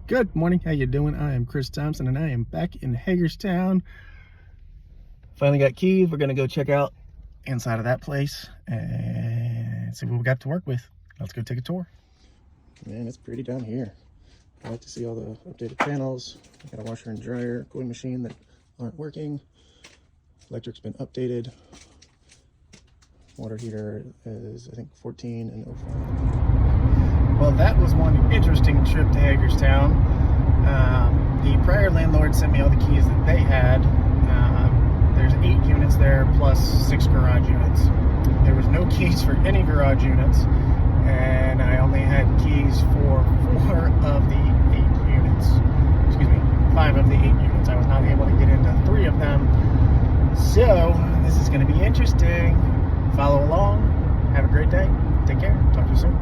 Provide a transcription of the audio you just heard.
Good morning, how you doing? I am Chris Thompson and I am back in Hagerstown. Finally got keys. We're gonna go check out inside of that place and see what we got to work with. Let's go take a tour. Man, it's pretty down here. I like to see all the updated panels. I got a washer and dryer, cooling machine that aren't working. Electric's been updated. Water heater is, I think, 14 and 05. Well, that was one interesting trip to Hagerstown. The prior landlord sent me all the keys that they had. There's 8 units there plus 6 garage units. There was no keys for any garage units, and I only had keys for 4 of the 8 units. Excuse me, 5 of the 8 units. I was not able to get into 3 of them. So, this is going to be interesting. Follow along. Have a great day. Take care. Talk to you soon.